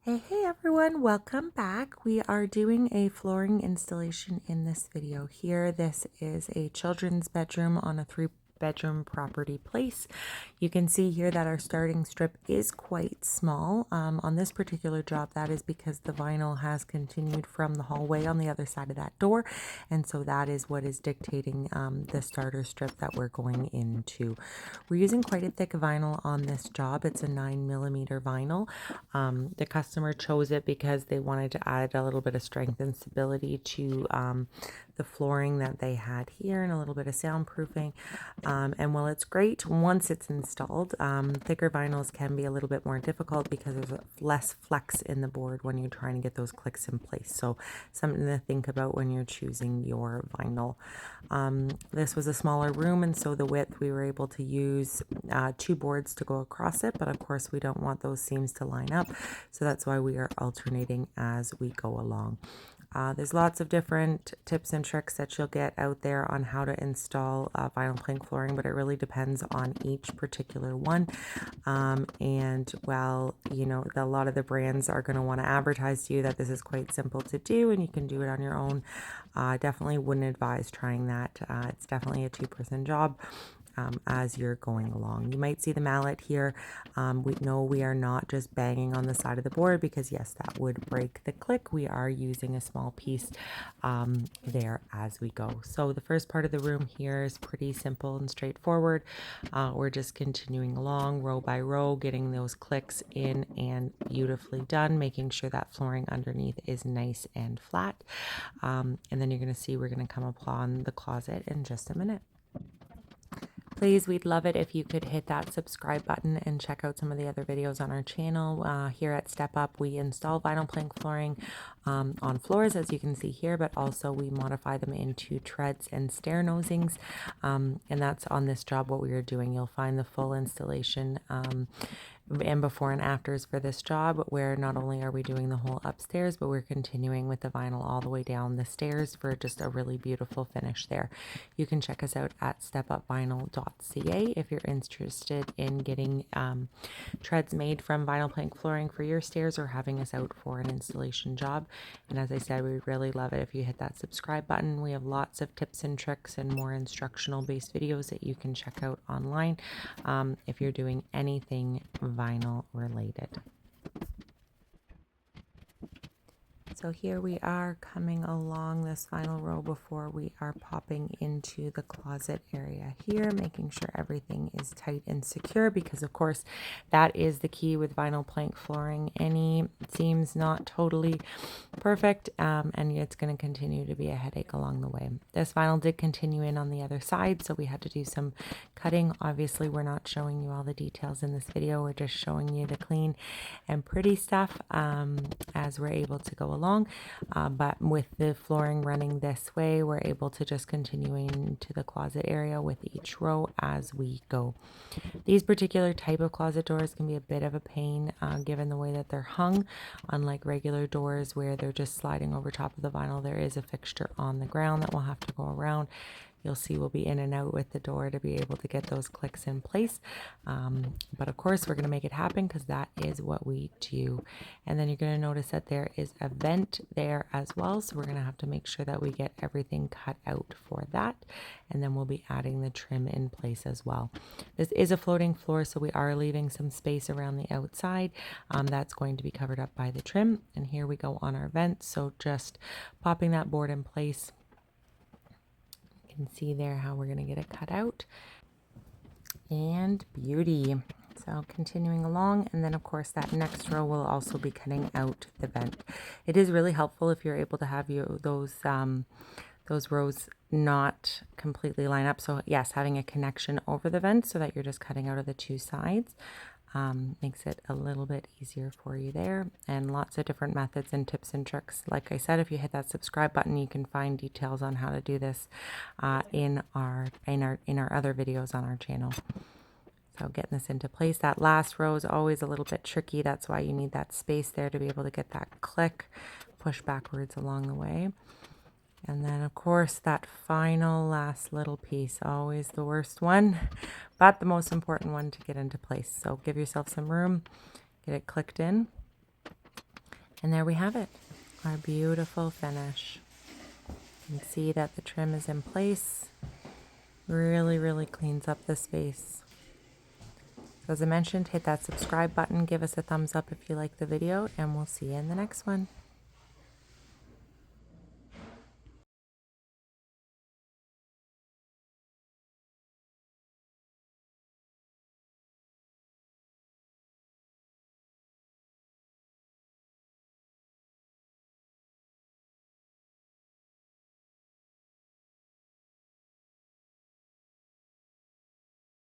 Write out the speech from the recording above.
Hey everyone, welcome back. We are doing a flooring installation in this video here. This is a children's bedroom on a 3-bedroom property place. You can see here that our starting strip is quite small. On this particular job, that is because the vinyl has continued from the hallway on the other side of that door, and so that is what is dictating the starter strip that we're going into. We're using quite a thick vinyl on this job. It's a 9mm vinyl. The customer chose it because they wanted to add a little bit of strength and stability to the flooring that they had here, and a little bit of soundproofing. And while it's great once it's installed, thicker vinyls can be a little bit more difficult because there's less flex in the board when you're trying to get those clicks in place. So something to think about when you're choosing your vinyl. This was a smaller room, and so the width, we were able to use 2 boards to go across it, but of course we don't want those seams to line up, so that's why we are alternating as we go along. There's lots of different tips and tricks that you'll get out there on how to install vinyl plank flooring, but it really depends on each particular one. And while, you know, a lot of the brands are going to want to advertise to you that this is quite simple to do and you can do it on your own, definitely wouldn't advise trying that. It's definitely a 2-person job. As you're going along, you might see the mallet here. We know we are not just banging on the side of the board, because yes, that would break the click. We are using a small piece there as we go. So the first part of the room here is pretty simple and straightforward. We're just continuing along row by row, getting those clicks in and beautifully done, making sure that flooring underneath is nice and flat. And then you're going to see we're going to come upon the closet in just a minute. Please, we'd love it if you could hit that subscribe button and check out some of the other videos on our channel. Here at Step Up, we install vinyl plank flooring on floors, as you can see here, but also we modify them into treads and stair nosings. And that's on this job what we are doing. You'll find the full installation and before and afters for this job, where not only are we doing the whole upstairs, but we're continuing with the vinyl all the way down the stairs for just a really beautiful finish there. You can check us out at stepupvinyl.ca if you're interested in getting treads made from vinyl plank flooring for your stairs, or having us out for an installation job. And as I said, we'd really love it if you hit that subscribe button. We have lots of tips and tricks and more instructional based videos that you can check out online if you're doing anything vinyl related. So here we are coming along this final row before we are popping into the closet area here, making sure everything is tight and secure, because of course that is the key with vinyl plank flooring. Any seams not totally perfect, and it's going to continue to be a headache along the way. This vinyl did continue in on the other side, so we had to do some cutting. Obviously we're not showing you all the details in this video, we're just showing you the clean and pretty stuff as we're able to go along. But with the flooring running this way, we're able to just continue into the closet area with each row as we go. These particular type of closet doors can be a bit of a pain given the way that they're hung. Unlike regular doors where they're just sliding over top of the vinyl, there is a fixture on the ground that will have to go around. You'll see we'll be in and out with the door to be able to get those clicks in place. But of course, we're going to make it happen because that is what we do. And then you're going to notice that there is a vent there as well. So we're going to have to make sure that we get everything cut out for that. And then we'll be adding the trim in place as well. This is a floating floor, so we are leaving some space around the outside. That's going to be covered up by the trim. And here we go on our vent. So just popping that board in place. Can see there how we're going to get it cut out, and beauty. So continuing along, and then of course that next row will also be cutting out the vent. It is really helpful if you're able to have those rows not completely line up. So yes, having a connection over the vent so that you're just cutting out of the 2 sides makes it a little bit easier for you there. And lots of different methods and tips and tricks. Like I said, if you hit that subscribe button, you can find details on how to do this in our other videos on our channel. So getting this into place, that last row is always a little bit tricky. That's why you need that space there to be able to get that click, push backwards along the way. And then of course that final last little piece, always the worst one, but the most important one to get into place. So give yourself some room, get it clicked in. And there we have it, our beautiful finish. You can see that the trim is in place. Really, really cleans up the space. So as I mentioned, hit that subscribe button, give us a thumbs up if you like the video, and we'll see you in the next one.